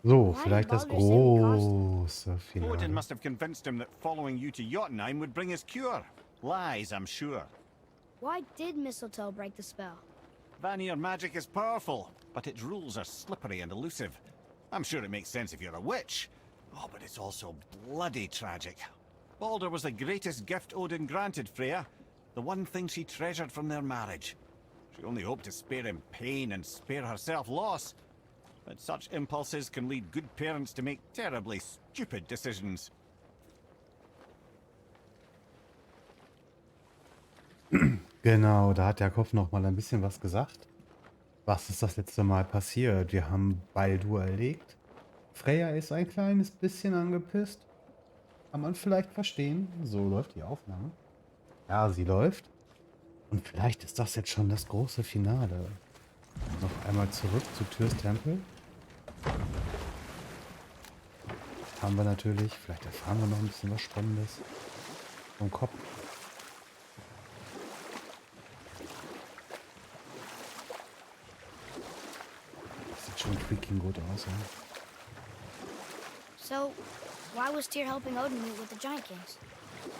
So, Why did vielleicht das Baldur say we caused him? große Odin Finale. must have convinced him that following you to Jotunheim would bring his cure. Lies, I'm sure. Why did Mistletoe break the spell? Vanir magic is powerful, but its rules are slippery and elusive. I'm sure it makes sense if you're a witch. Oh, but it's also bloody tragic. Baldur was the greatest gift Odin granted Freya, the one thing she treasured from their marriage. She only hoped to spare him pain and spare herself loss. But such impulses can lead good parents to make terribly stupid decisions. Genau, da hat der Kopf noch mal ein bisschen was gesagt. Was ist das letzte Mal passiert? Wir haben Baldur erlegt. Freya ist ein kleines bisschen angepisst. Kann man vielleicht verstehen. So läuft die Aufnahme. Ja, sie läuft. Und vielleicht ist das jetzt schon das große Finale. Noch einmal zurück zu Tyrs Tempel. Haben wir natürlich. Vielleicht erfahren wir noch ein bisschen was Spannendes vom Kopf. Das sieht schon freaking gut aus, ja. So, why was Tyr helping Odin meet with the Giant Kings?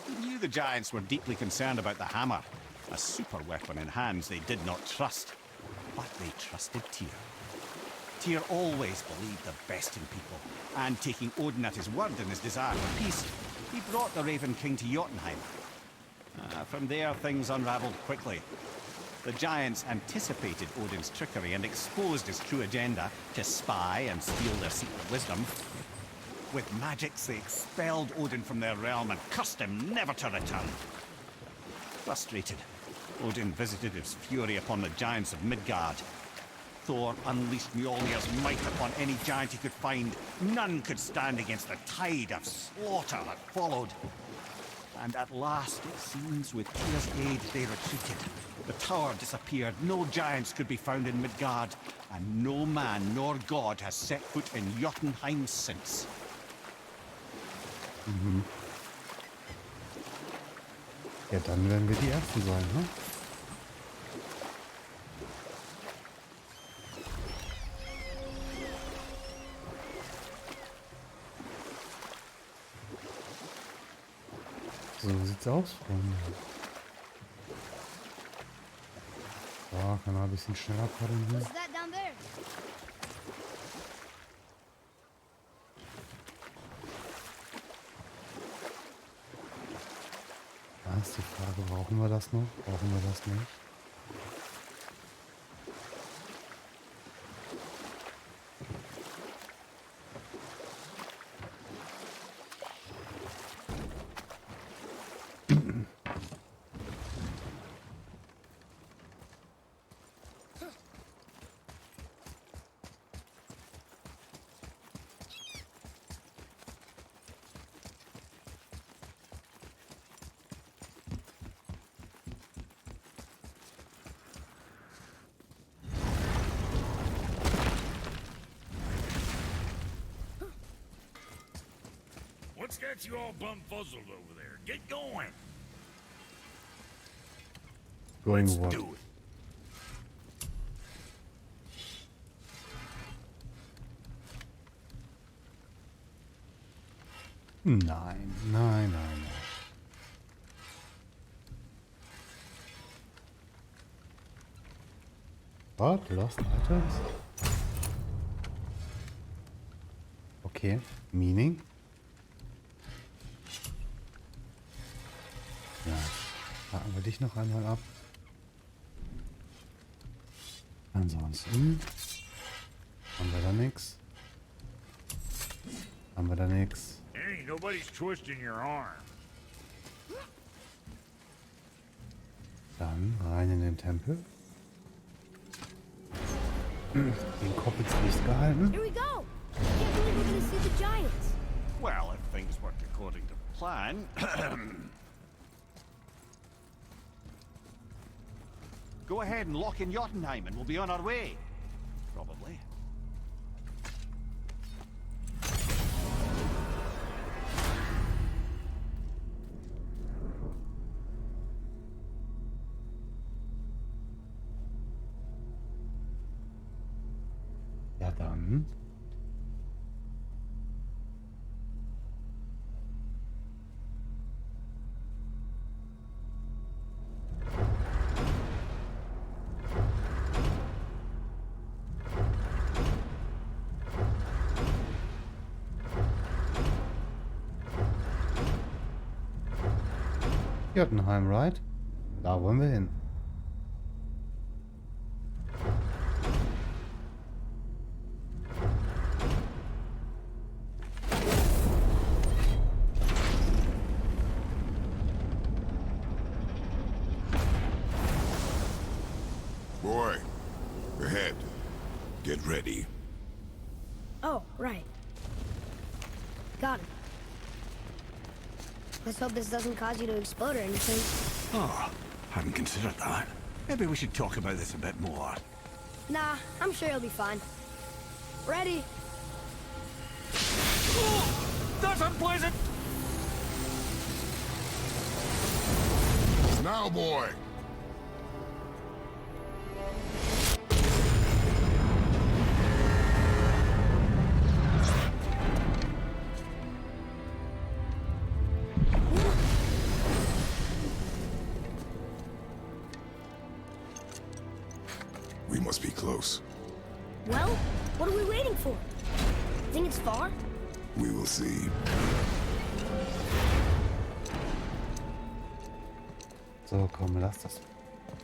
He knew the giants were deeply concerned about the hammer, a super weapon in hands they did not trust. But they trusted Tyr. Tyr always believed the best in people, and taking Odin at his word in his desire for peace, he brought the Raven King to Jotunheim. From there, things unraveled quickly. The giants anticipated Odin's trickery and exposed his true agenda to spy and steal their secret wisdom. With magics, they expelled Odin from their realm and cursed him never to return. Frustrated, Odin visited his fury upon the giants of Midgard. Thor unleashed Mjolnir's might upon any giant he could find. None could stand against the tide of slaughter that followed. And at last, it seems, with Tyr's aid, they retreated. The tower disappeared, no giants could be found in Midgard, and no man nor god has set foot in Jotunheim since. Mhm. Ja, dann werden wir die Ersten sein, ne? So sieht's aus, Freunde. So, kann man ein bisschen schneller paddeln hier. What's that down there? Da ist die Frage, brauchen wir das noch? Brauchen wir das nicht? What's got you all bumfuzzled over there? Get going. Going Let's what? do it. Nein, nein, nein, nein. What? Lost Items? Okay, Meaning? Ja, haken wir dich noch einmal ab. Ansonsten haben wir da nichts. Haben wir da nichts. Ain't nobody's twisting your arm. Dann rein in den Tempel. Den Kopf ins Licht gehalten. Here we go! I can't believe we're gonna see the giants. Well, if things worked according to plan. Go ahead and lock in Jotunheim and we'll be on our way. Probably. Ja dann. Jotunheim, right? Da wollen wir hin. Boy, ahead. Get ready. Oh, right. Got it. Let's hope this doesn't cause you to explode or anything. Oh, hadn't considered that. Maybe we should talk about this a bit more. Nah, I'm sure you'll be fine. Ready? That's unpleasant! Now, boy. We must be close. Well, what are we waiting for? Think it's far? We will see. So, komm, lass das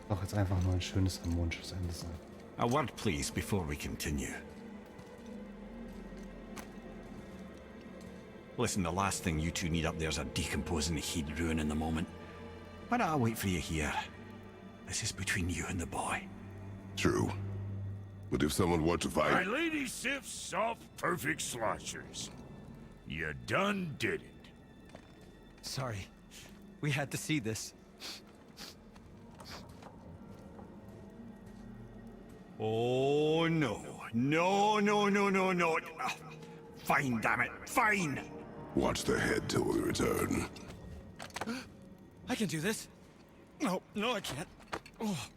doch jetzt einfach nur ein schönes harmonisches Ende sein. A word, please, before we continue. Listen, the last thing you two need up there's a decomposing heat ruining the moment. Why don't I wait for you here? This is between you and the boy. True. But if someone were to My fight... lady sips soft, perfect sloshers. You done did it. Sorry. We had to see this. Oh, no. No, no, no, no, no. Fine, damn it. Fine. Watch the head till we return. I can do this. No, no, I can't. Oh.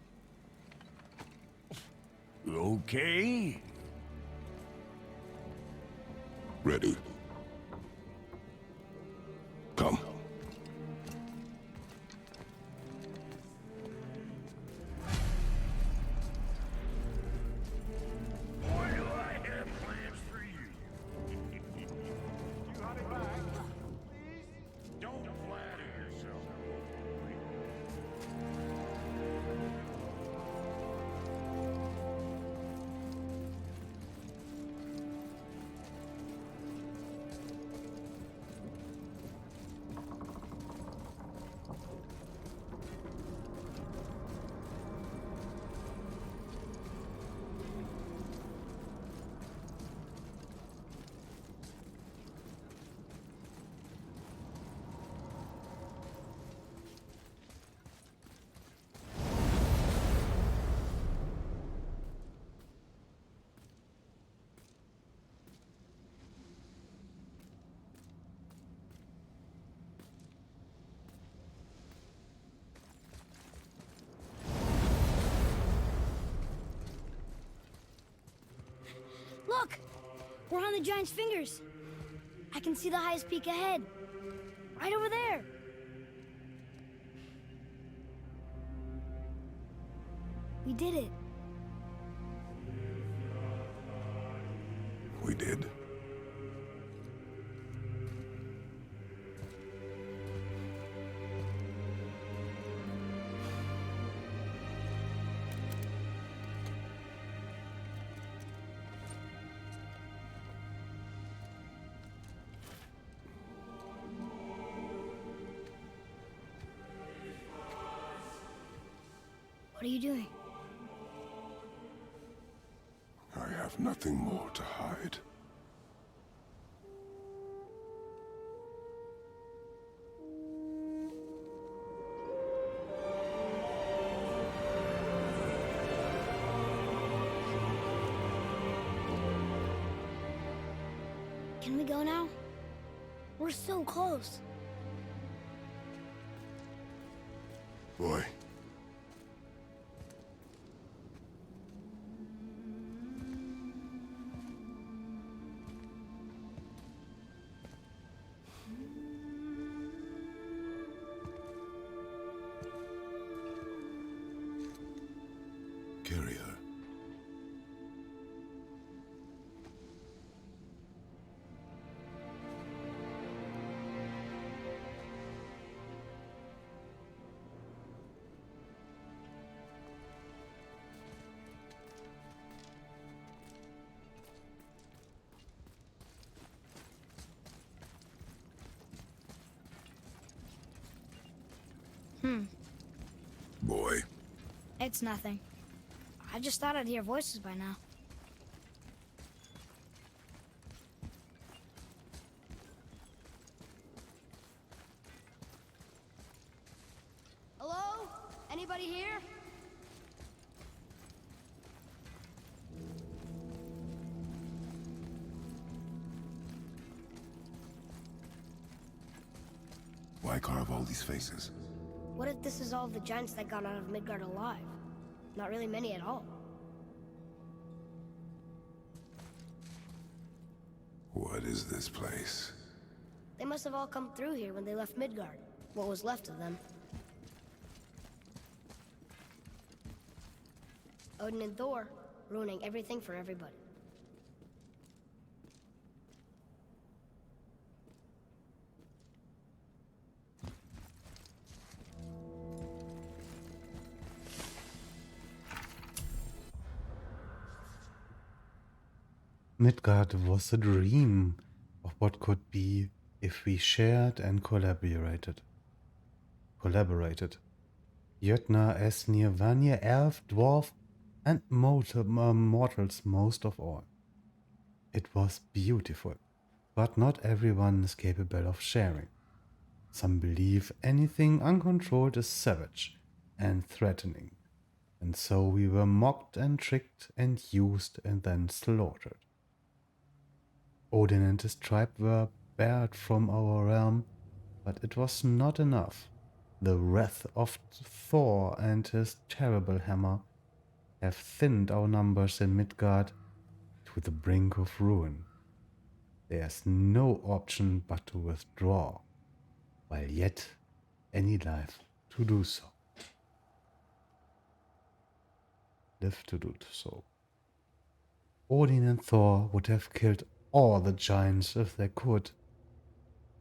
Okay. Ready. Come. Boy, do I have plans for you. You got it back. Please don't flatter yourself. Look! We're on the giant's fingers. I can see the highest peak ahead. Right over there. We did it. We did. What are you doing? I have nothing more to hide. Can we go now? We're so close. Boy. Carry her. It's nothing. I just thought I'd hear voices by now. Hello? Anybody here? Why carve all these faces? What if this is all the giants that got out of Midgard alive? Not really many at all. What is this place? They must have all come through here when they left Midgard. What was left of them. Odin and Thor, ruining everything for everybody. Midgard was a dream of what could be if we shared and collaborated. Jötnar, Esnir, Vanir, Elf, Dwarf, and mortals most of all. It was beautiful, but not everyone is capable of sharing. Some believe anything uncontrolled is savage and threatening, and so we were mocked and tricked and used and then slaughtered. Odin and his tribe were barred from our realm, but it was not enough. The wrath of Thor and his terrible hammer have thinned our numbers in Midgard to the brink of ruin. There's no option but to withdraw, while yet any life to do so. Live to do so. Odin and Thor would have killed all the giants if they could,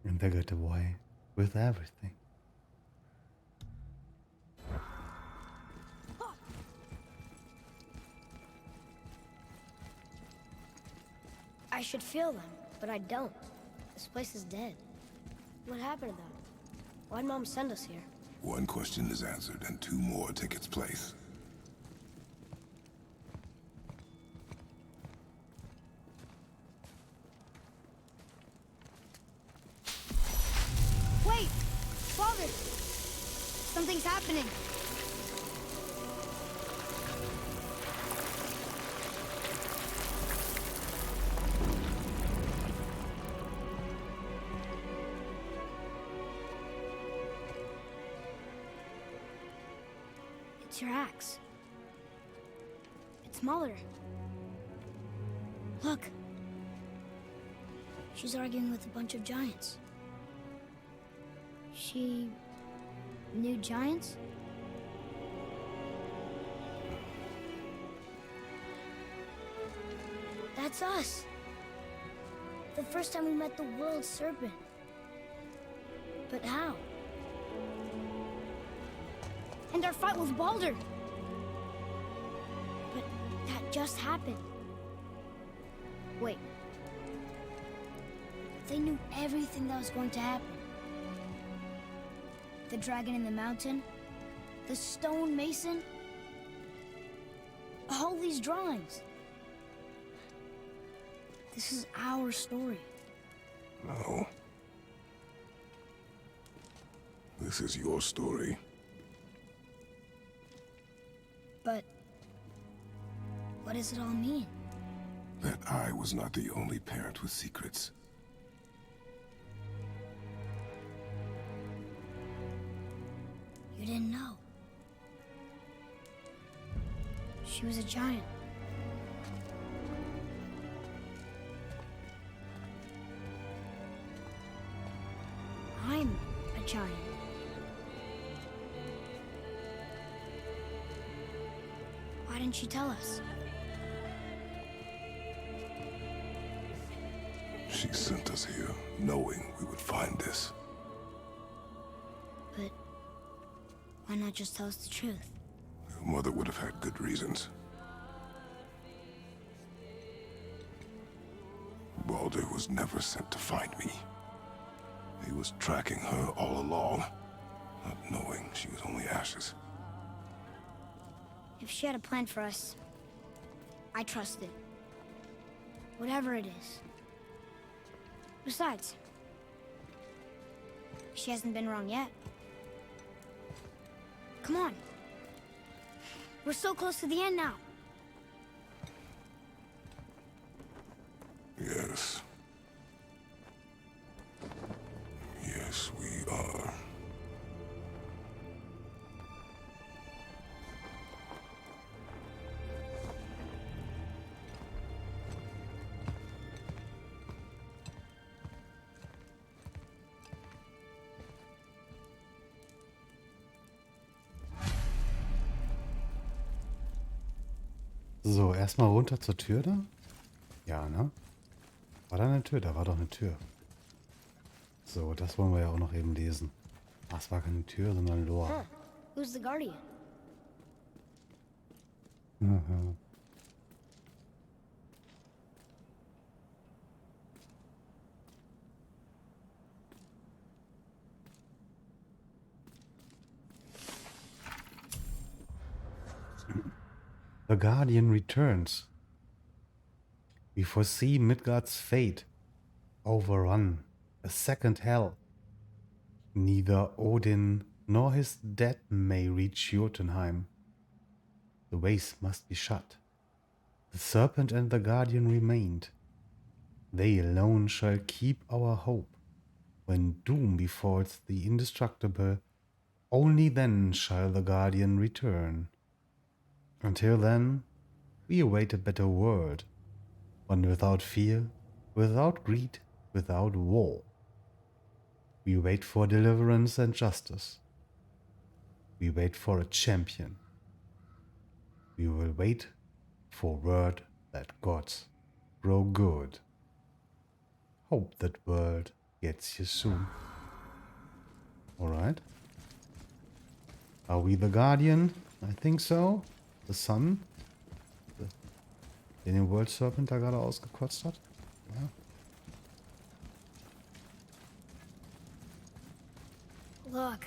and they got away with everything. I should feel them, but I don't. This place is dead. What happened to them? Why'd Mom send us here? One question is answered and two more take its place. Wait! Father! Something's happening! It's your axe. It's Mother. Look! She's arguing with a bunch of giants. She knew giants? That's us. The first time we met the world serpent. But how? And our fight with Baldur. But that just happened. Wait. They knew everything that was going to happen. The dragon in the mountain, the stone mason, all these drawings. This is our story. No. This is your story. But what does it all mean? That I was not the only parent with secrets. You didn't know. She was a giant. I'm a giant. Why didn't she tell us? She sent us here, knowing we would find this. But why not just tell us the truth? Your mother would have had good reasons. Baldur was never sent to find me. He was tracking her all along, not knowing she was only ashes. If she had a plan for us, I trust it. Whatever it is. Besides, she hasn't been wrong yet. Come on. We're so close to the end now. Yes. Yes, we are. So, erstmal runter zur Tür da. Ja, ne? War da eine Tür? Da war doch eine Tür. So, das wollen wir ja auch noch eben lesen. Ach, es war keine Tür, sondern ein Lore. Huh. Who's the Guardian? Mhm. The Guardian returns. We foresee Midgard's fate. Overrun. A second hell. Neither Odin nor his dead may reach Jotunheim. The ways must be shut. The serpent and the guardian remained. They alone shall keep our hope. When doom befalls the indestructible, only then shall the guardian return. Until then, we await a better world. One without fear, without greed, without war. We wait for deliverance and justice. We wait for a champion. We will wait for word that gods grow good. Hope that world gets here soon. Alright. Are we the guardian? I think so. The sun? Den den World Serpent da gerade ausgekotzt hat? Ja. Look.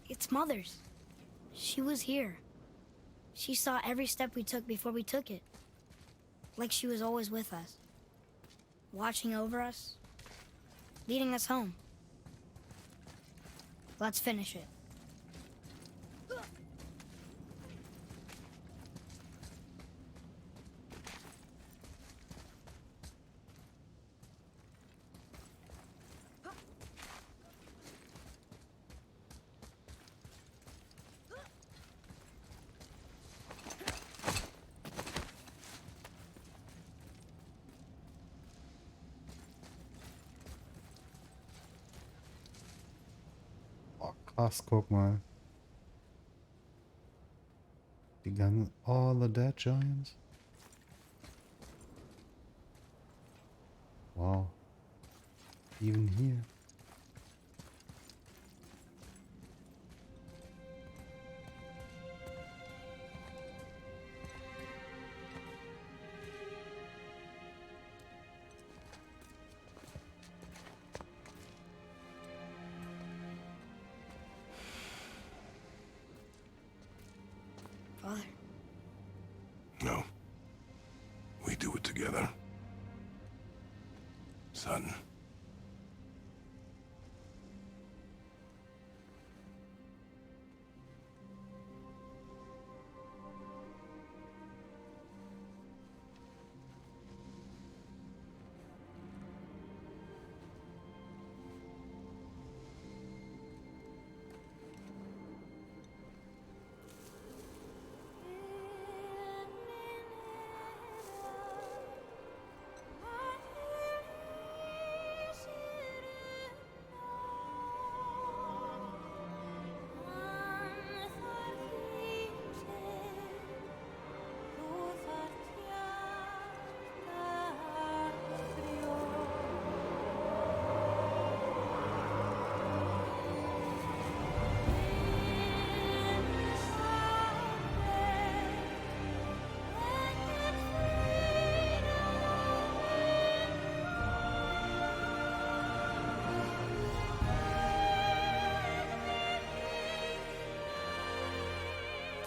It's Mother's. She was here. She saw every step we took before we took it. Like she was always with us. Watching over us. Leading us home. Let's finish it. Krass, guck mal. Die ganzen... All the dead giants. Wow. Even here. Father. No. We do it together. Son.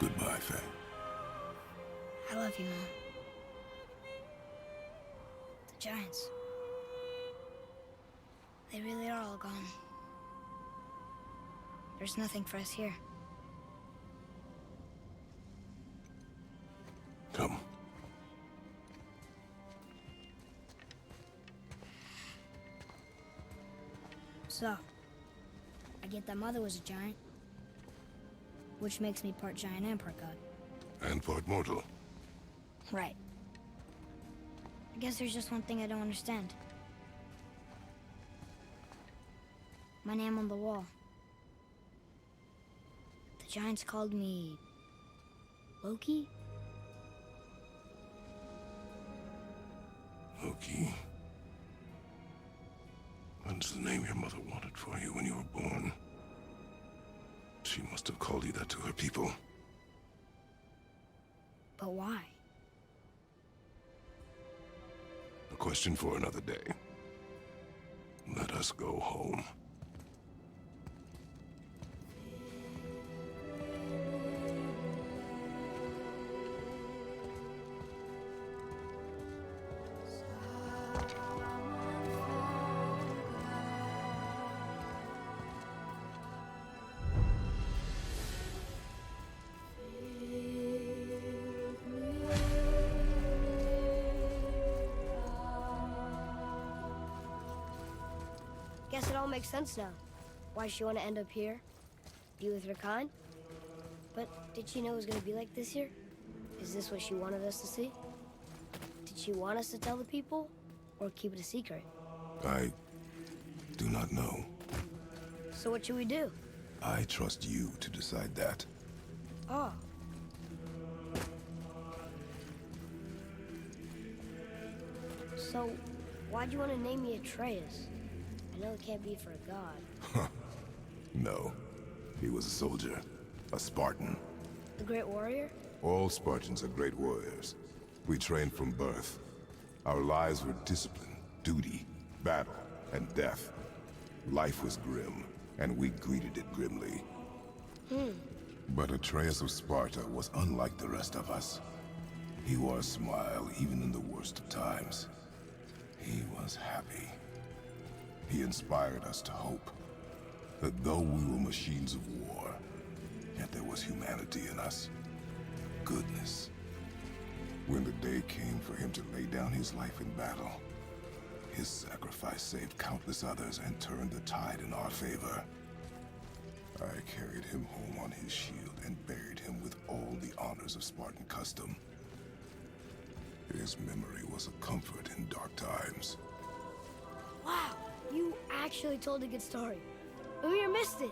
Goodbye, Faye. love you, Mom. The giants. They really are all gone. There's nothing for us here. Come. So, I get that Mother was a giant, which makes me part giant and part god. And part mortal. Right. I guess there's just one thing I don't understand. My name on the wall. The giants called me... Loki? Loki. That's the name your mother wanted for you when you were born. She must have called you that to her people. But why? A question for another day. Let us go home. Guess it all makes sense now. Why she want to end up here? Be with her kind? But did she know it was going to be like this here? Is this what she wanted us to see? Did she want us to tell the people? Or keep it a secret? I do not know. So what should we do? I trust you to decide that. Oh. So, why'd you want to name me Atreus? I know it can't be for a god. No. He was a soldier. A Spartan. The great warrior? All Spartans are great warriors. We trained from birth. Our lives were discipline, duty, battle, and death. Life was grim, and we greeted it grimly. But Atreus of Sparta was unlike the rest of us. He wore a smile even in the worst of times. He was happy. He inspired us to hope that though we were machines of war, yet there was humanity in us. Goodness. When the day came for him to lay down his life in battle, his sacrifice saved countless others and turned the tide in our favor. I carried him home on his shield and buried him with all the honors of Spartan custom. His memory was a comfort in dark times. Wow, you actually told a good story. Mimir missed it.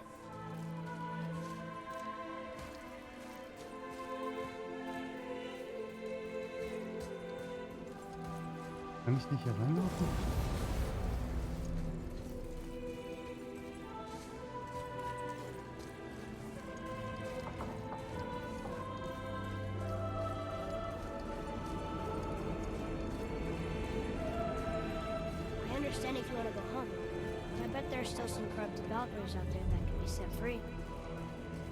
Kann ich nicht hier reinlaufen? I understand if you want to go home. But I bet there are still some corrupted Valkyries out there that can be set free.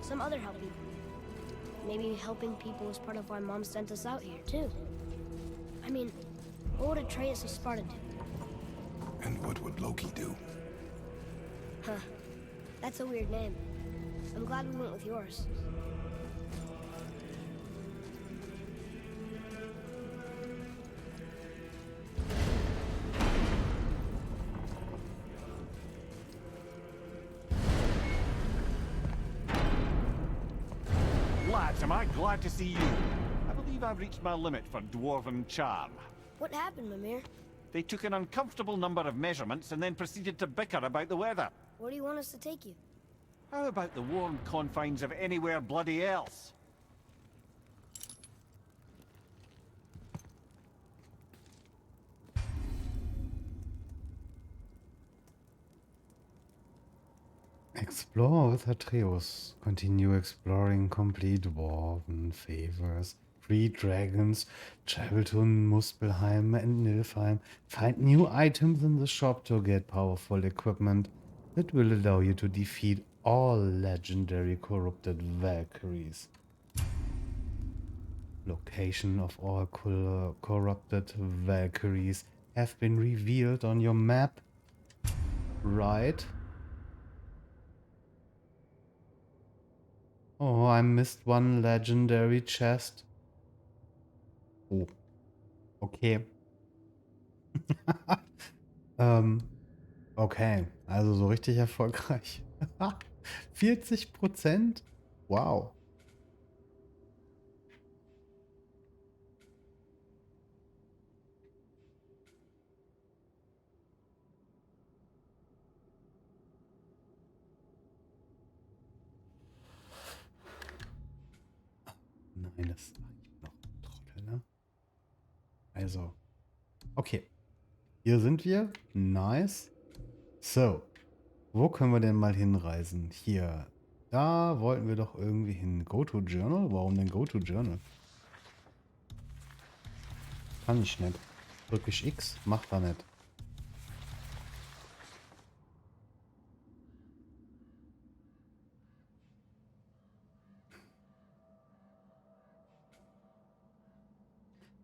Some other help people. Maybe helping people was part of why Mom sent us out here, too. I mean, what would Atreus of Sparta do? And what would Loki do? Huh. That's a weird name. I'm glad we went with yours. Lads, am I glad to see you. I believe I've reached my limit for dwarven charm. What happened, Mimir? They took an uncomfortable number of measurements and then proceeded to bicker about the weather. Where do you want us to take you? How about the warm confines of anywhere bloody else? Explore with Atreus. Continue exploring complete dwarven favors. Free dragons. Travel to Muspelheim and Nilfheim. Find new items in the shop to get powerful equipment that will allow you to defeat all legendary corrupted Valkyries. Location of all corrupted Valkyries have been revealed on your map. Right. Oh, I missed one legendary chest. Oh, okay. Okay, also so richtig erfolgreich. 40%? Wow. Nein, das ist noch ein Trottel, ne? Also, okay. Hier sind wir. Nice. So, wo können wir denn mal hinreisen? Hier. Da wollten wir doch irgendwie hin. Go to Journal? Warum denn Go to Journal? Kann ich nicht. Drück ich X? Macht er nicht.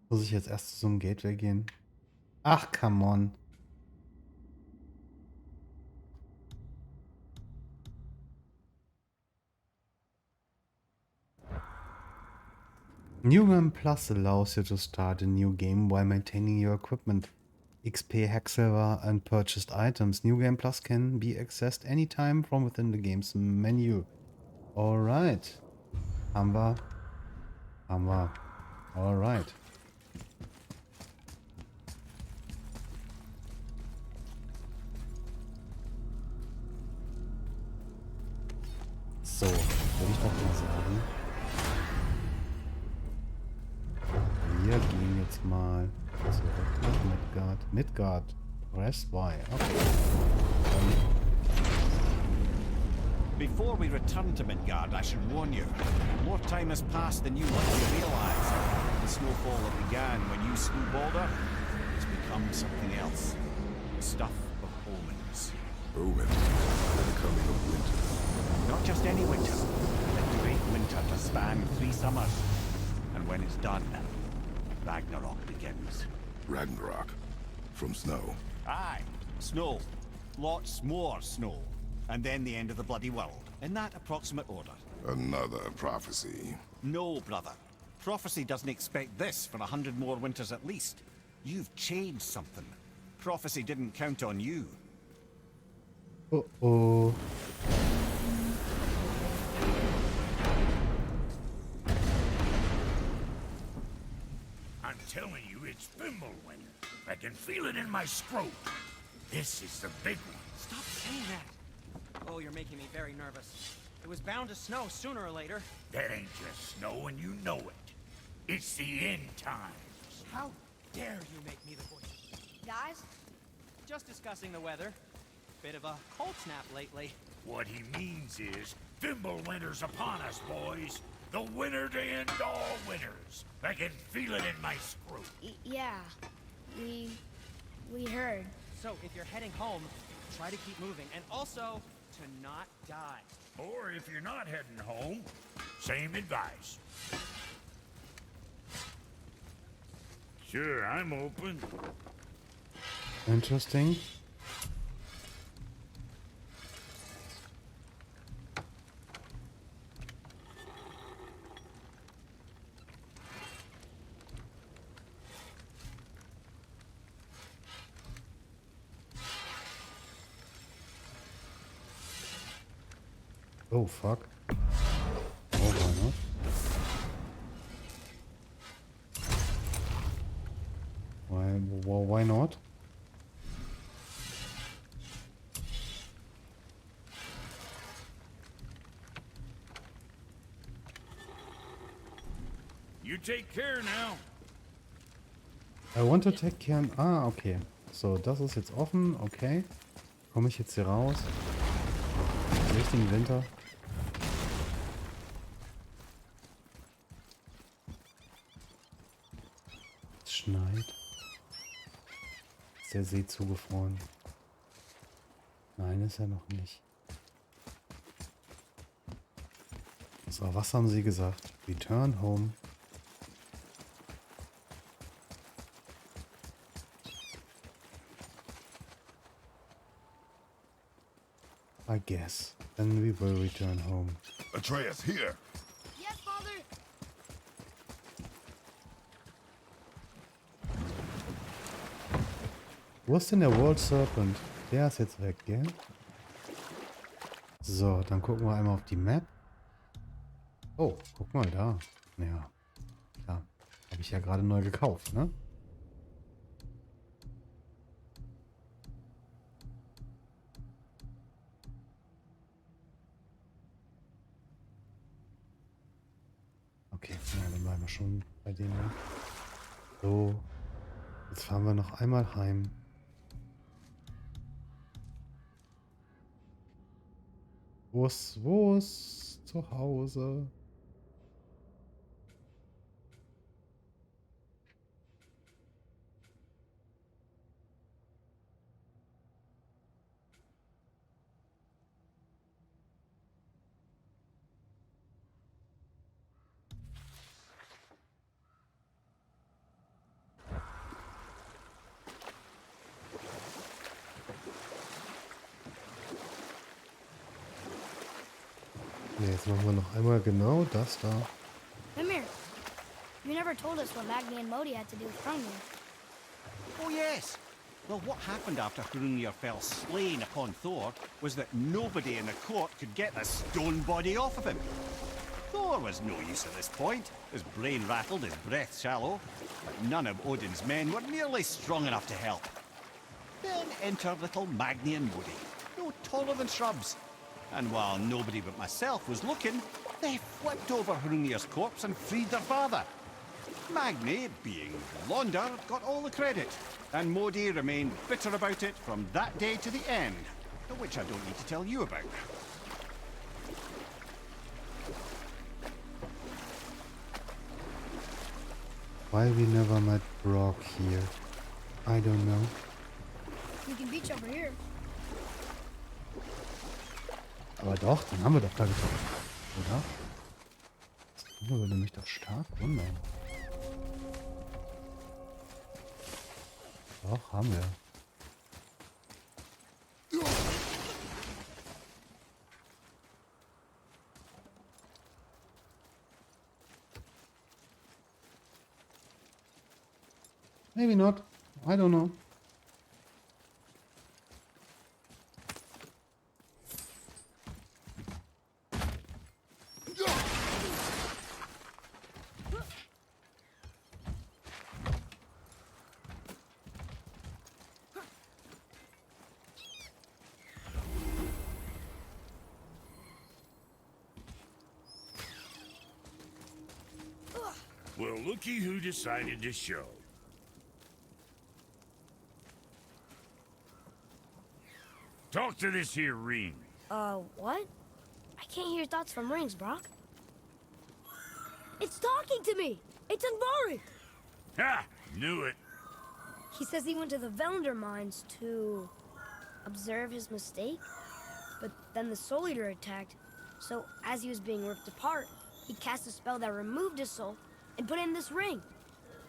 Muss ich jetzt erst zu so einem Gateway gehen? Ach, come on. New Game Plus allows you to start a new game while maintaining your equipment, XP, hack silver, and purchased items. New Game Plus can be accessed anytime from within the game's menu. Alright. Haben wir. Haben wir. Alright. So, würde ich doch mal sagen. Wir gehen jetzt mal zurück nach Midgard. Midgard. Press Y. Okay. Before we return to Midgard, I should warn you. More time has passed than you likely realize. The snowfall that began when you slew Balder has become something else. Stuff of omens. Omen, the coming of winter. Not just any winter. The great winter to span 3 summers. And when it's done, Ragnarök begins. Ragnarok. From snow. Aye, snow. Lots more snow. And then the end of the bloody world. In that approximate order. Another prophecy. No, brother. Prophecy doesn't expect this for 100 more winters at least. You've changed something. Prophecy didn't count on you. Uh-oh. I'm telling you, it's Fimbulwinter. I can feel it in my scrotum. This is the big one. Stop saying that. Oh, you're making me very nervous. It was bound to snow sooner or later. That ain't just snow, and you know it. It's the end times. How dare you make me the voice? Guys, Just discussing the weather. Bit of a cold snap lately. What he means is, Fimbulwinter's upon us, boys. The winter to end all winters. I can feel it in my scrotum. yeah. We heard. So if you're heading home, try to keep moving, and also to not die. Or if you're not heading home, same advice. Sure, I'm open. Interesting. Oh, fuck. Oh, why not? Why not? You take care now. I want to take care... Ah, okay. So, das ist jetzt offen. Okay. Komme ich jetzt hier raus? Richtigen Winter. Es schneit. Ist der See zugefroren? Nein, ist er noch nicht. So, was haben sie gesagt? Return home. I guess. Then we will return home. Atreus, here! Yes, Father. Wo ist denn der World Serpent? Der ist jetzt weg, gell? So, dann gucken wir einmal auf die Map. Oh, guck mal da. Ja, klar. Habe ich ja gerade neu gekauft, ne? Okay, ja, dann bleiben wir schon bei denen. Ne? So, jetzt fahren wir noch einmal heim. Wo ist zu Hause? Ne, jetzt machen wir noch einmal genau das da. Come here. You never told us what Magni and Modi had to do with Hrungnir. Oh, yes. Well, what happened after Hrungnir fell slain upon Thor was that nobody in the court could get the stone body off of him. Thor was no use at this point, his brain rattled, his breath shallow, but none of Odin's men were nearly strong enough to help. Then enter little Magni and Modi, no taller than shrubs. And while nobody but myself was looking, they flipped over Hrungnir's corpse and freed their father. Magni, being the blonder, got all the credit, and Modi remained bitter about it from that day to the end, which I don't need to tell you about. Why we never met Brock here? I don't know. You can beach over here. Aber doch, den haben wir doch da getroffen. Oder? Das würde mich doch stark wundern. Doch, haben wir. Maybe not. I don't know. Well, looky who decided to show. Talk to this here ring. What? I can't hear thoughts from rings, Brock. It's talking to me! It's Andvari! Ha! Knew it. He says he went to the Velnder mines to observe his mistake, but then the Soul Eater attacked, so as he was being ripped apart, he cast a spell that removed his soul and put it in this ring.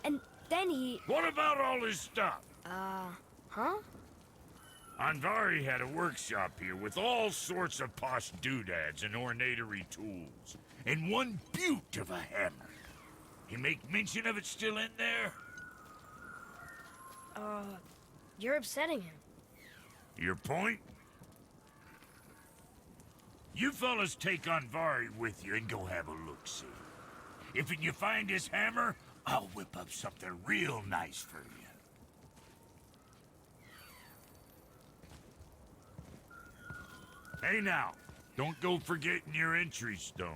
And then he... What about all his stuff? Huh? Andvari had a workshop here with all sorts of posh doodads and ornatory tools. And one beaut of a hammer. You make mention of it still in there? You're upsetting him. Your point? You fellas take Andvari with you and go have a look-see. If you find his hammer, I'll whip up something real nice for you. Hey now, don't go forgetting your entry stone.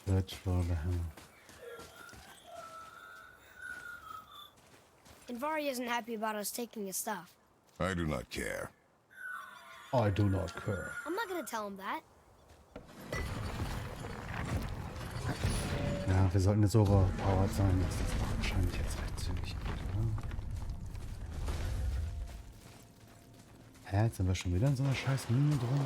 Search for the hammer. Andvari isn't happy about us taking his stuff. I do not care. I do not care. I'm not gonna tell him that. Ja, wir sollten jetzt overpowered sein, dass das auch wahrscheinlich jetzt recht zügig geht, oder? Hä, jetzt sind wir schon wieder in so einer scheiß Mine drin.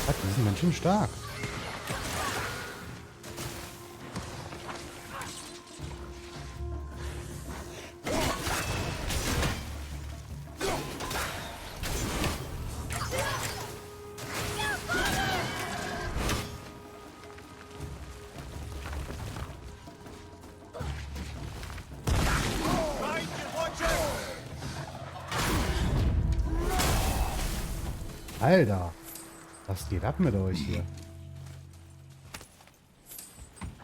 Was, die sind ganz schön stark. Alter, was geht ab mit euch hier?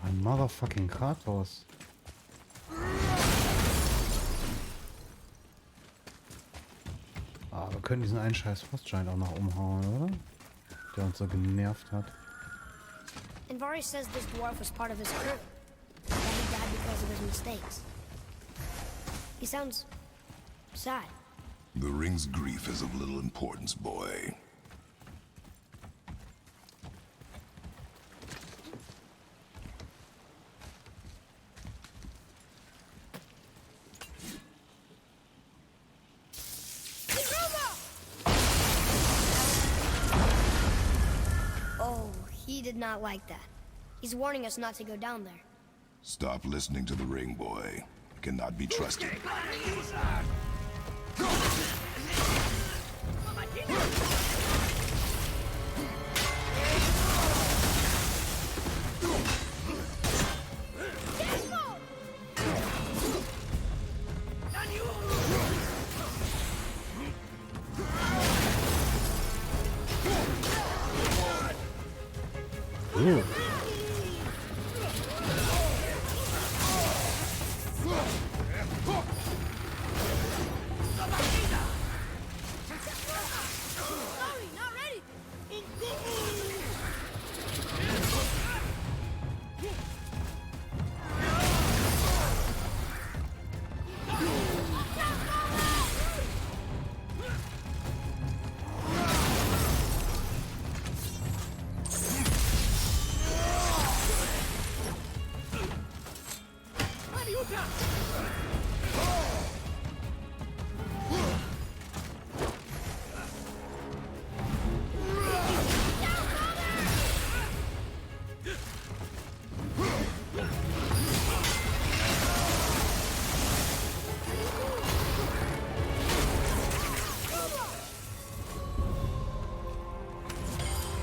Ein motherfucking Kratos. Ah, wir können diesen einen scheiß Frostgiant auch noch umhauen, oder? Der uns so genervt hat. Andvari says this dwarf was part of his crew. That he died because of his mistakes. He sounds sad. The ring's grief is of little importance, boy. Oh, he did not like that. He's warning us not to go down there. Stop listening to the ring, boy. It cannot be trusted. Oh. Sorry, not ready.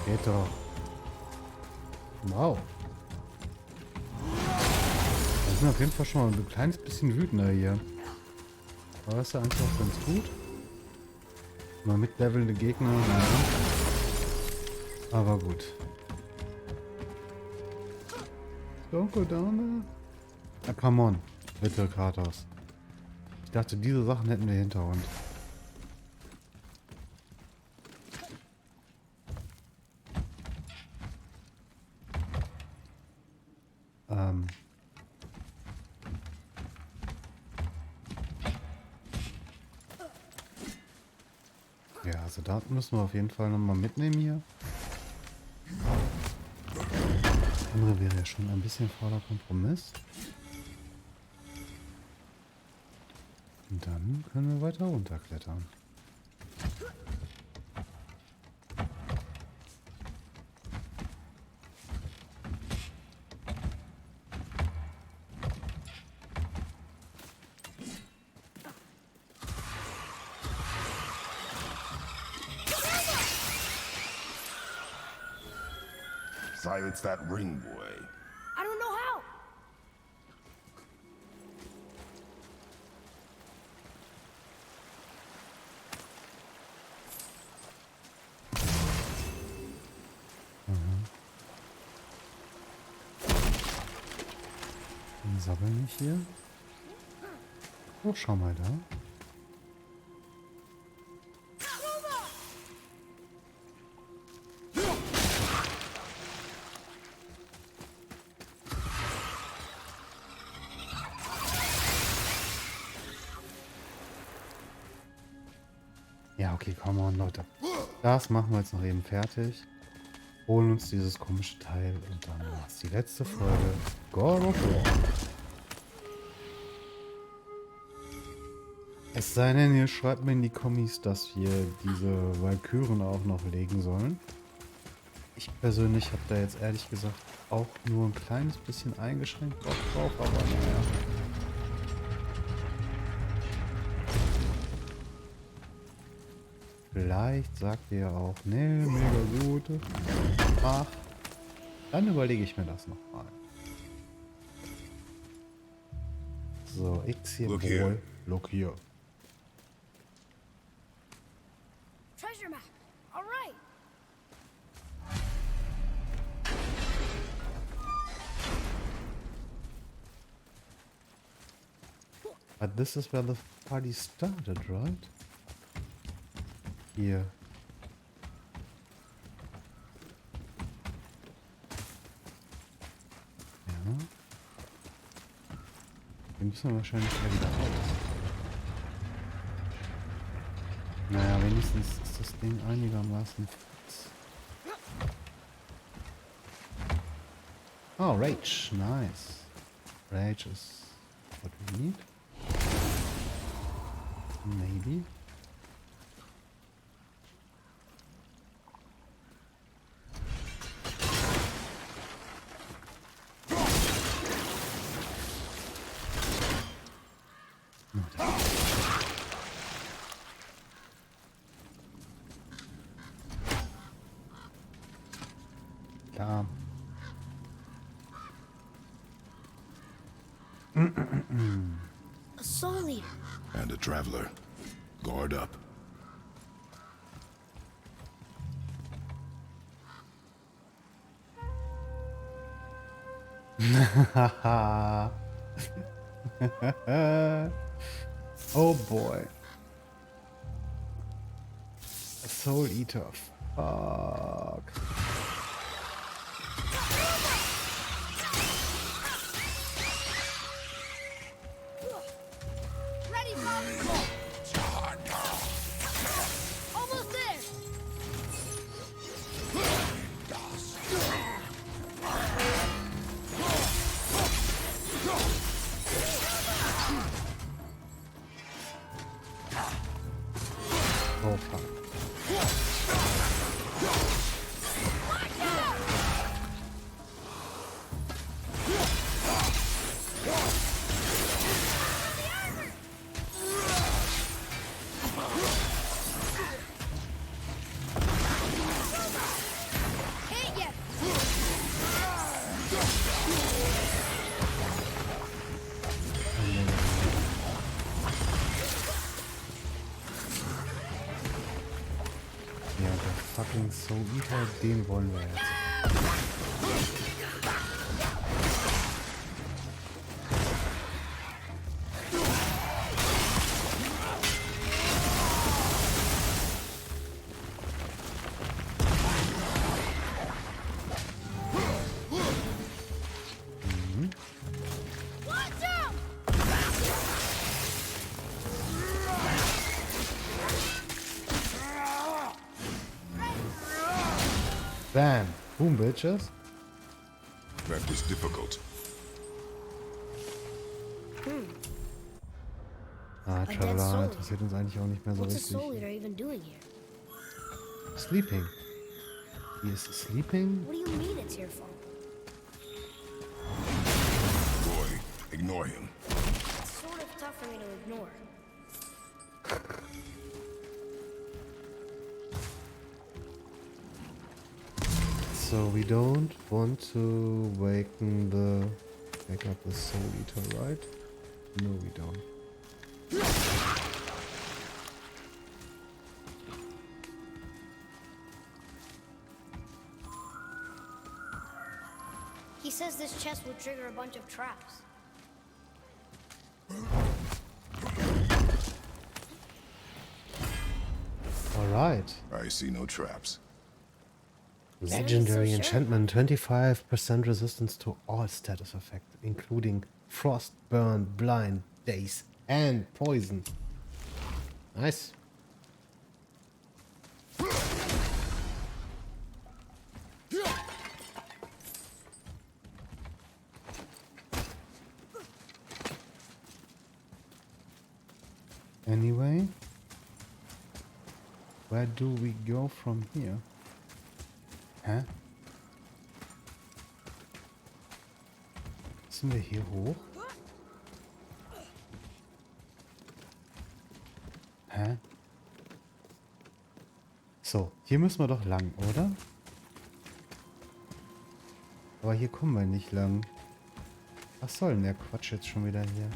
Geht doch. Wow. Wir sind auf jeden Fall schon mal ein kleines bisschen wütender hier. Aber das ist ja eigentlich auch ganz gut. Mal mitlevelnde Gegner. Naja. Aber gut. Don't go down there. Ah, come on. Bitte, Kratos. Ich dachte, diese Sachen hätten wir hinter uns. Ja, also Daten müssen wir auf jeden Fall nochmal mitnehmen hier. Das andere wäre ja schon ein bisschen fauler Kompromiss. Und dann können wir weiter runterklettern. Silence that ring, boy. I don't know how. Dann sabbeln nicht hier. Oh, schau mal da. Ja, okay, come on, Leute. Das machen wir jetzt noch eben fertig. Holen uns dieses komische Teil und dann war's die letzte Folge. God of War. Es sei denn, ihr schreibt mir in die Kommis, dass wir diese Walküren auch noch legen sollen. Ich persönlich habe da jetzt ehrlich gesagt auch nur ein kleines bisschen eingeschränkt Bock drauf, aber naja. Vielleicht sagt ihr auch, nee, mega gut. Ach, dann überlege ich mir das nochmal. So, X hier, Look here. Boy, look here. Treasure map. All right. But this is where the party started, right? Hier. Ja. Den müssen wir wahrscheinlich eher wieder raus. Naja, wenigstens ist das Ding einigermaßen fix. Oh, Rage. Nice. Rage is what we need. Maybe. Klar. A soul eater. And a traveler. Guard up. Oh boy. A soul eater. Fuck. Ready, Mom? Almost there. Oh fuck. Hit ya. Ja, der fucking Soul Eater, den wollen wir jetzt. Watch out! Bam! Boom, bitches! That was difficult. Ah, dead Traveler soul. interessiert uns eigentlich auch nicht mehr so What's a richtig. soul eater even doing here? Sleeping. He is sleeping? What do you mean it's your fault? Boy, ignore him. It's sort of tough for me to ignore. So we don't want to wake up the Soul Eater, right? No, we don't. He says this chest will trigger a bunch of traps. Alright. I see no traps. Legendary so sure. enchantment, 25% resistance to all status effects, including frost, burn, blind, daze, and poison. Nice. Anyway, where do we go from here? Huh? Müssen wir hier hoch? Hä? So, hier müssen wir doch lang, oder? Aber hier kommen wir nicht lang. Was soll denn der Quatsch jetzt schon wieder hier?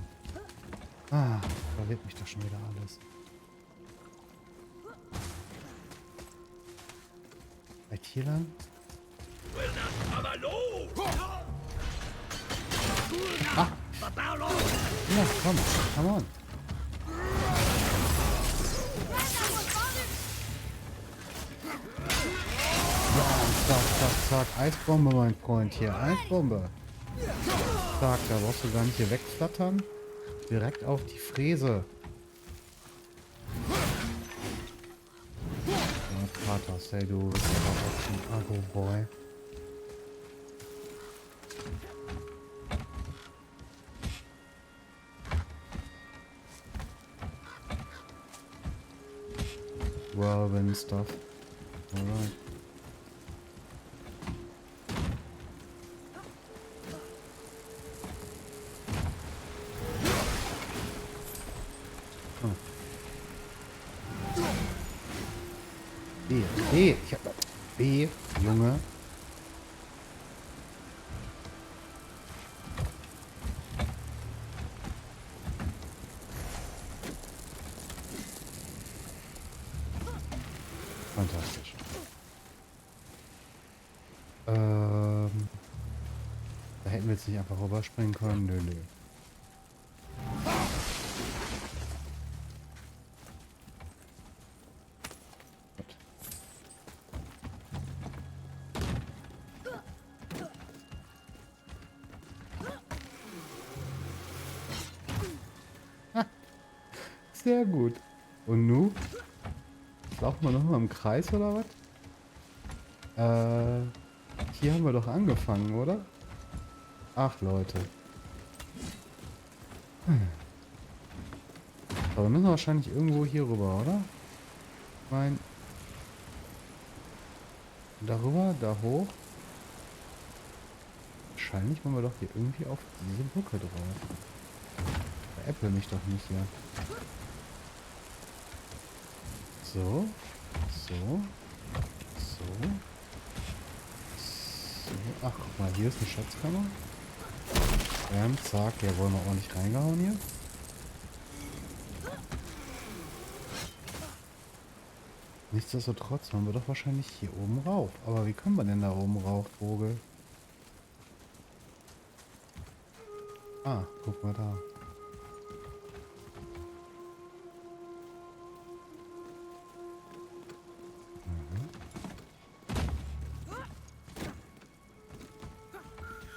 Ah, verwirrt mich doch schon wieder alles. Vielleicht hier lang? Ah! Ja, komm, come on. Ja, zack. Eisbombe, mein Freund hier. Eisbombe. Zack, da brauchst du gar nicht hier wegflattern. Direkt auf die Fräse. Ja, Pathos, hey, du bist aber auch ein Agro-Boy. Whirlwind stuff. Alright. B, ich hab B, Junge. Fantastisch. Da hätten wir jetzt nicht einfach rüberspringen können. Nö. Sehr gut. Und nu? Laufen wir nochmal im Kreis oder was? Hier haben wir doch angefangen, oder? Ach, Leute. Aber wir müssen wahrscheinlich irgendwo hier rüber, oder? Ich mein... Darüber, da hoch. Wahrscheinlich wollen wir doch hier irgendwie auf diese Brücke drauf. Veräpple mich doch nicht hier. So. So. Ach, guck mal, hier ist eine Schatzkammer. Zack, ja, wollen wir ordentlich reingehauen hier. Nichtsdestotrotz wollen wir doch wahrscheinlich hier oben rauf. Aber wie kommen wir denn da oben rauf, Vogel? Ah, guck mal da.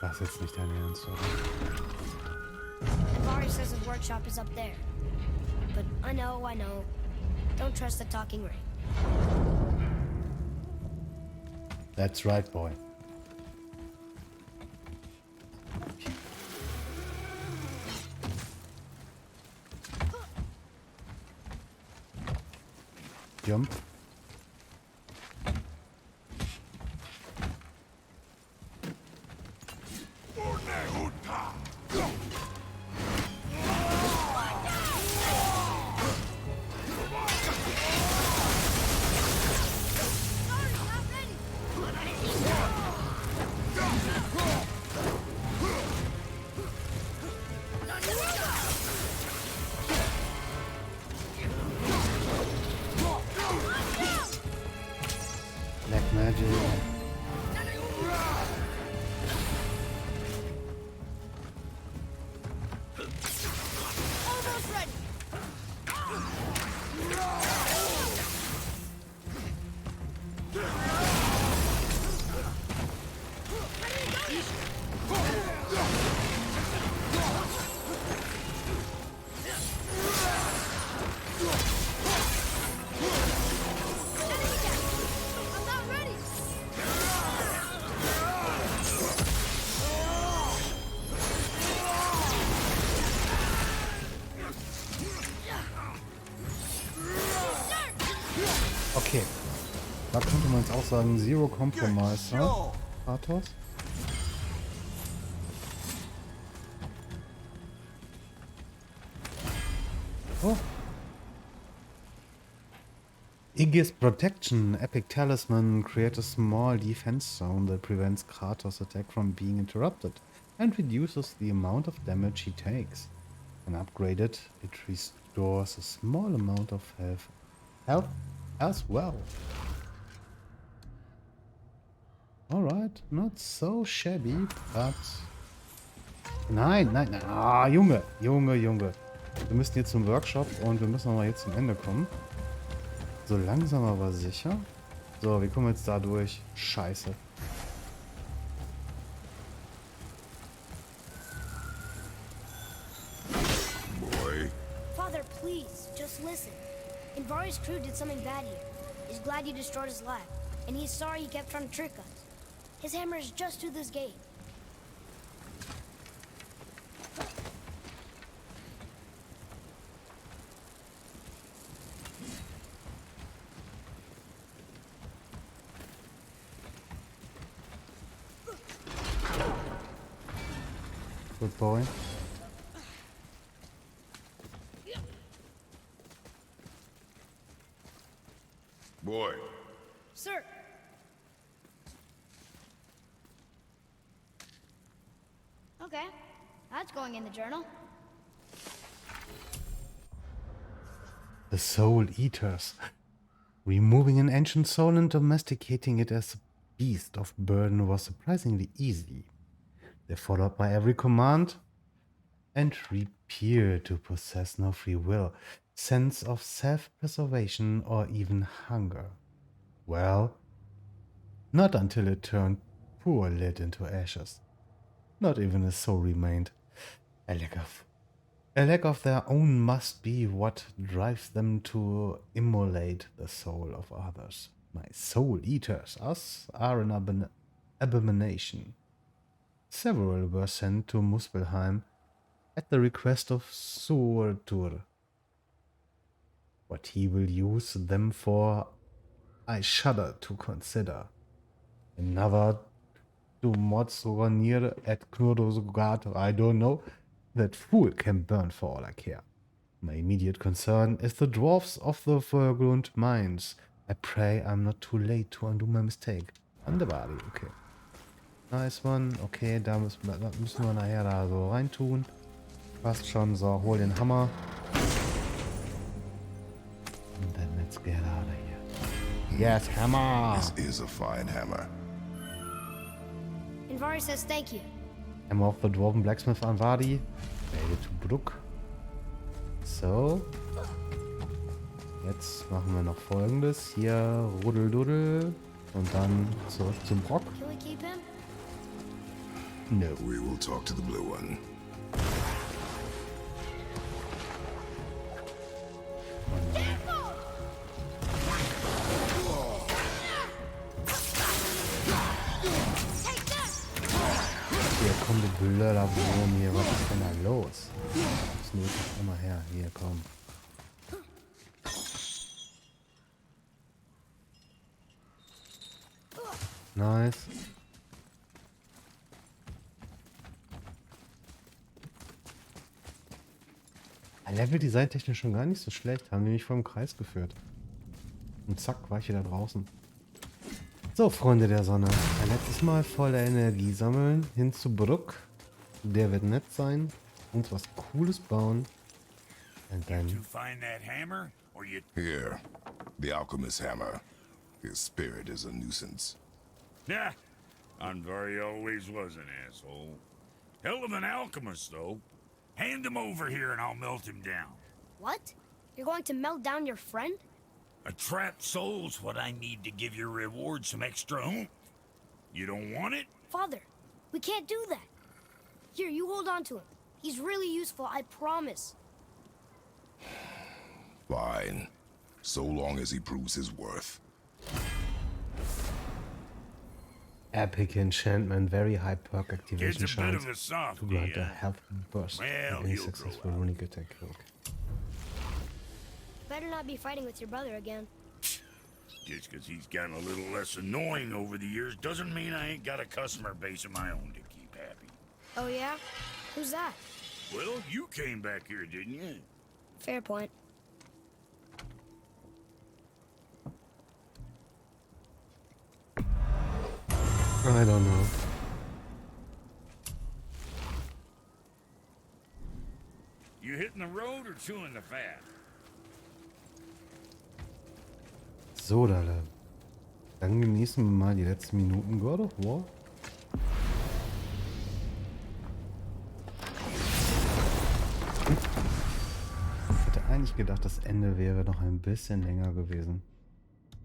Das ist jetzt nicht dein Ernst, oder? Vari says his workshop is up there. But I know. Don't trust the talking ring. That's right, boy. Jump. Black Magic. Almost ready. I'm not ready. Okay. Da könnte man jetzt auch sagen, Zero Compromise, ne? Pathos. Oh. Iggy's protection, epic talisman, creates a small defense zone that prevents Kratos' attack from being interrupted and reduces the amount of damage he takes. When upgraded, it restores a small amount of health as well. Alright, not so shabby, but... Nein, nein, nein. Ah, Junge, Junge, Junge. Wir müssen jetzt zum Workshop und wir müssen aber jetzt zum Ende kommen. So langsam aber sicher. So, wir kommen jetzt da durch. Scheiße. Boy. Father, please, just listen. Invari's crew did something bad here. He's glad you destroyed his lab, and he's sorry he kept trying to trick us. His hammer is just through this gate. Good boy. Boy. Sir! Okay, that's going in the journal. The Soul Eaters. Removing an ancient soul and domesticating it as a beast of burden was surprisingly easy. They followed my every command and appear to possess no free will, sense of self-preservation, or even hunger. Well, not until it turned poor lead into ashes. Not even a soul remained. A lack of their own must be what drives them to immolate the soul of others. My soul eaters, us, are an abomination. Several were sent to Muspelheim at the request of Surtur. What he will use them for, I shudder to consider. Another to Motzronir at Knurdosgard, I don't know. That fool can burn for all I care. My immediate concern is the dwarfs of the Vergrund mines. I pray I'm not too late to undo my mistake. Underbody, okay. Nice one. Okay, da müssen wir nachher da so reintun. Passt schon, so, hol den Hammer. And then let's get out of here. Yes, hammer! This is a fine hammer. Invari says thank you. Hammer of the Dwarven Blacksmith Anvadi. Made it to Brook. So. Jetzt machen wir noch Folgendes. Hier Ruddelduddel. Und dann zurück zum Brock. Can we keep him? No. We will talk to the blue one. Hier, komm, du blöder Wurm hier. Was ist denn da los? Das nötig. Komm mal her. Hier, komm. Nice. Level-Design technisch schon gar nicht so schlecht. Haben die mich vor dem Kreis geführt. Und zack, war ich wieder draußen. So, Freunde der Sonne. Ein letztes Mal voller Energie sammeln. Hin zu Brook. Der wird nett sein. Uns was Cooles bauen. Und You dann... find that hammer, or you... Here, the alchemist's hammer. His spirit is a nuisance. Nah, Anvari always was an asshole. Hell of an alchemist, though. Hand him over here and I'll melt him down. What? You're going to melt down your friend? A trapped soul's what I need to give your reward some extra oomph. You don't want it? Father, we can't do that. Here, you hold on to him. He's really useful, I promise. Fine. So long as he proves his worth. Epic enchantment, very high perk activation Kid's a bit chance of a to softie, grant a health burst Well, against he'll successful grow up. runic attack. Okay. Better not be fighting with your brother again. Just because he's gotten a little less annoying over the years doesn't mean I ain't got a customer base of my own to keep happy. Oh yeah? Who's that? Well, you came back here, didn't you? Fair point. I don't know. You hitting the road or chewing the fat? So, Dalle. Dann genießen wir mal die letzten Minuten God of War. Ich hätte eigentlich gedacht, das Ende wäre noch ein bisschen länger gewesen.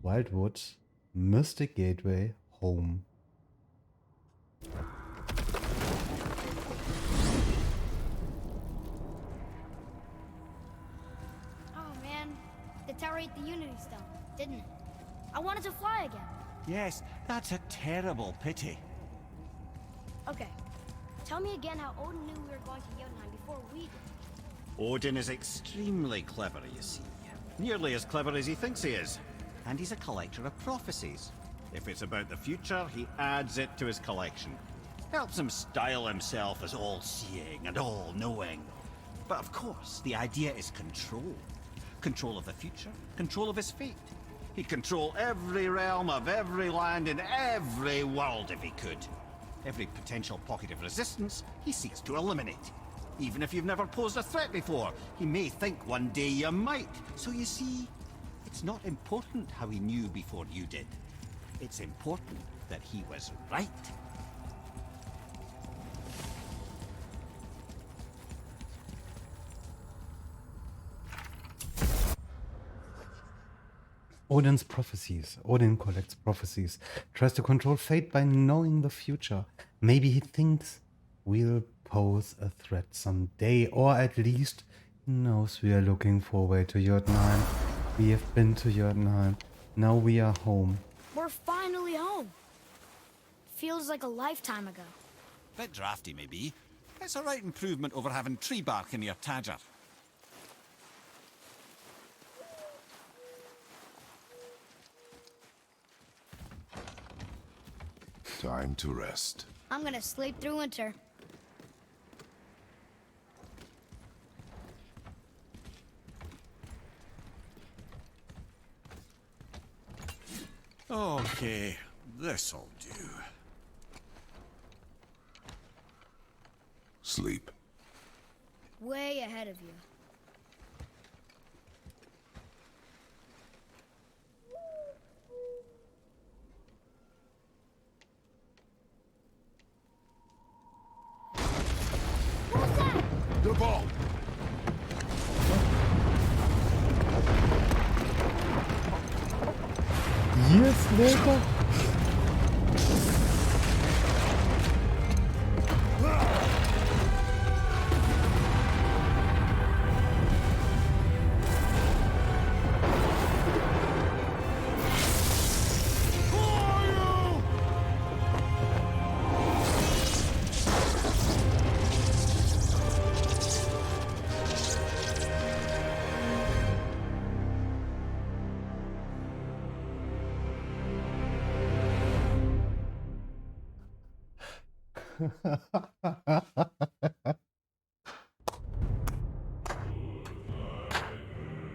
Wildwood, Mystic Gateway, Home. Oh man, the tower ate the Unity Stone, didn't it? I wanted to fly again. Yes, that's a terrible pity. Okay, tell me again how Odin knew we were going to Jotunheim before we did. Odin is extremely clever, you see. Nearly as clever as he thinks he is. And he's a collector of prophecies. If it's about the future, he adds it to his collection. Helps him style himself as all-seeing and all-knowing. But of course, the idea is control. Control of the future, control of his fate. He'd control every realm of every land in every world if he could. Every potential pocket of resistance, he seeks to eliminate. Even if you've never posed a threat before, he may think one day you might. So you see, it's not important how he knew before you did. It's important that he was right. Odin's prophecies. Odin collects prophecies. Tries to control fate by knowing the future. Maybe he thinks we'll pose a threat someday, or at least he knows we are looking forward to Jotunheim. We have been to Jotunheim. Now we are home. We're finally home. Feels like a lifetime ago. Bit drafty, maybe. It's a right improvement over having tree bark in your Tadger. Time to rest. I'm gonna sleep through winter. Okay, this'll do. Sleep. Way ahead of you. The ball! Years later?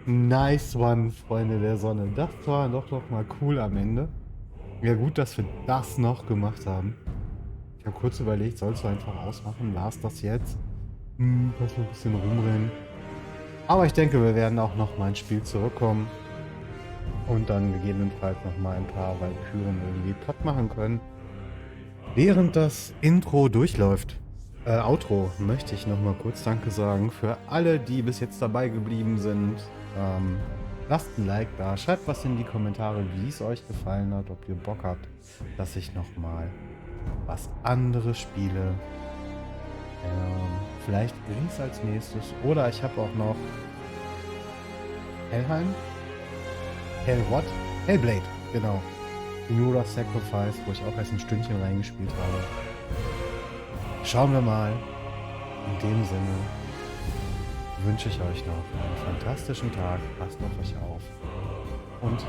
Nice one, Freunde der Sonne. Das war doch noch mal cool am Ende. Ja gut, dass wir das noch gemacht haben. Ich habe kurz überlegt, sollst du einfach ausmachen? War's das jetzt? Lass mal ein bisschen rumrennen. Aber ich denke, wir werden auch noch mal ins Spiel zurückkommen. Und dann gegebenenfalls noch mal ein paar Walküren irgendwie platt machen können. Während das Intro durchläuft, Outro, möchte ich noch mal kurz Danke sagen für alle, die bis jetzt dabei geblieben sind. Lasst ein Like da, schreibt was in die Kommentare, wie es euch gefallen hat, ob ihr Bock habt, dass ich noch mal was anderes spiele. Vielleicht Gris als nächstes. Oder ich habe auch noch Helheim? Hellblade, genau. Miura's Sacrifice, wo ich auch erst ein Stündchen reingespielt habe. Schauen wir mal. In dem Sinne wünsche ich euch noch einen fantastischen Tag. Passt auf euch auf. Und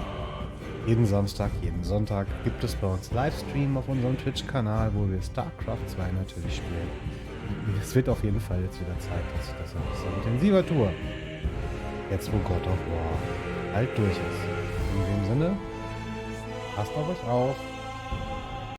jeden Samstag, jeden Sonntag gibt es bei uns Livestream auf unserem Twitch-Kanal, wo wir StarCraft 2 natürlich spielen. Es wird auf jeden Fall jetzt wieder Zeit, dass ich das ein bisschen intensiver tue. Jetzt, wo God of War halt durch ist. In dem Sinne, passt auf euch auf.